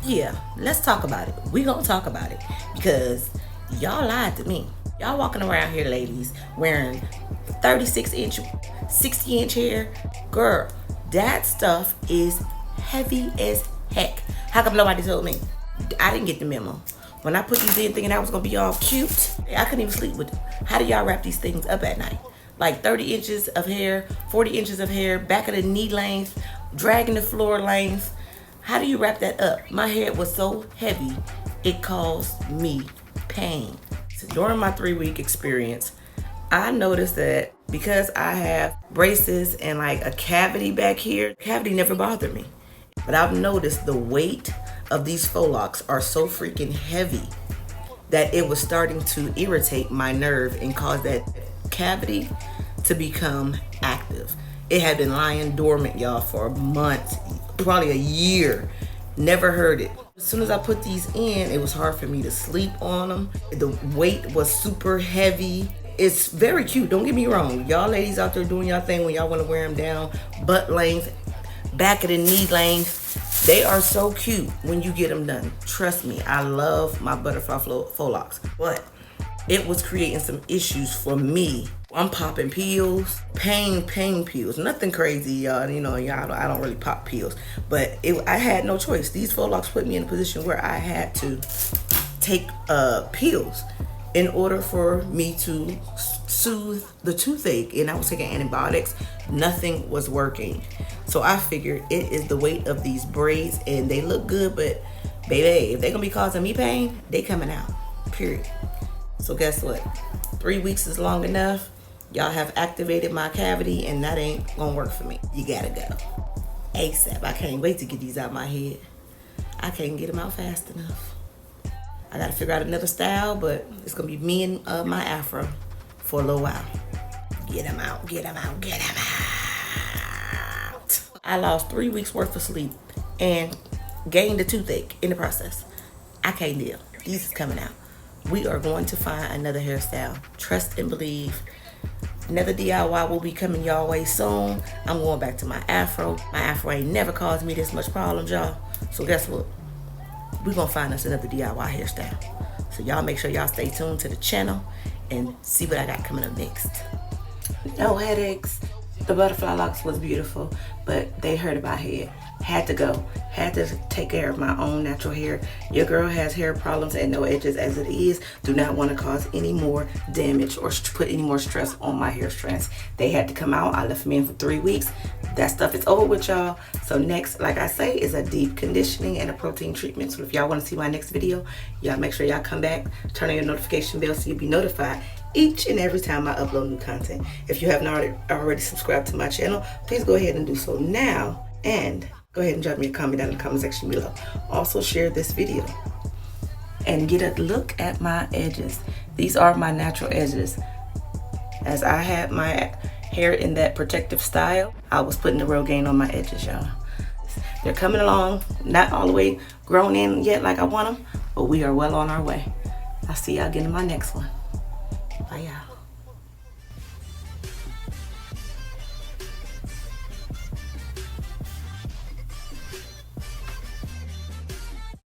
Yeah, let's talk about it. We gonna talk about it because y'all lied to me. Y'all walking around here, ladies, wearing 36-inch, 60-inch hair. Girl, that stuff is heavy as heck. How come nobody told me? I didn't get the memo. When I put these in thinking I was gonna be all cute, I couldn't even sleep with them. How do y'all wrap these things up at night? Like 30 inches of hair, 40 inches of hair, back of the knee length, dragging the floor length. How do you wrap that up? My head was so heavy, it caused me pain. So during my 3-week experience, I noticed that because I have braces and like a cavity back here, cavity never bothered me. But I've noticed the weight of these faux locks are so freaking heavy that it was starting to irritate my nerve and cause that cavity to become active. It had been lying dormant, y'all, for months, probably a year. Never heard it. As soon as I put these in, it was hard for me to sleep on them. The weight was super heavy. It's very cute, don't get me wrong. Y'all ladies out there doing y'all thing when y'all want to wear them down, butt length, back of the knee length. They are so cute when you get them done. Trust me, I love my butterfly faux locks. But it was creating some issues for me. I'm popping pills, pain pills. Nothing crazy, y'all. You know, y'all, I don't really pop pills. But I had no choice. These faux locks put me in a position where I had to take pills in order for me to soothe the toothache. And I was taking antibiotics. Nothing was working. So I figured it is the weight of these braids, and they look good, but baby, if they're gonna be causing me pain, they coming out, period. So guess what? 3 weeks is long enough. Y'all have activated my cavity, and that ain't gonna work for me. You gotta go ASAP. I can't wait to get these out my head. I can't get them out fast enough. I gotta figure out another style, but it's gonna be me and my afro for a little while. Get them out, get them out, get them out. I lost 3 weeks worth of sleep and gained a toothache in the process. I can't deal. These is coming out. We are going to find another hairstyle. Trust and believe. Another DIY will be coming y'all way soon. I'm going back to my afro. My afro ain't never caused me this much problems, y'all. So guess what? We're gonna find us another DIY hairstyle. So y'all make sure y'all stay tuned to the channel and see what I got coming up next. No headaches. The butterfly locks was beautiful, but they hurt my head. Had to go. Had to take care of my own natural hair. Your girl has hair problems and no edges as it is. Do not want to cause any more damage or put any more stress on my hair strands. They had to come out. I left them in for 3 weeks. That stuff is over with, y'all. So next, like I say, is a deep conditioning and a protein treatment. So if y'all want to see my next video, y'all make sure y'all come back, turn on your notification bell so you'll be notified each and every time I upload new content. If you haven't already subscribed to my channel, please go ahead and do so now. And go ahead and drop me a comment down in the comment section below. Also share this video and get a look at my edges. These are my natural edges. As I had my hair in that protective style, I was putting the Rogaine on my edges, y'all. They're coming along, not all the way grown in yet like I want them, but we are well on our way. I'll see y'all again in my next one. Bye, y'all.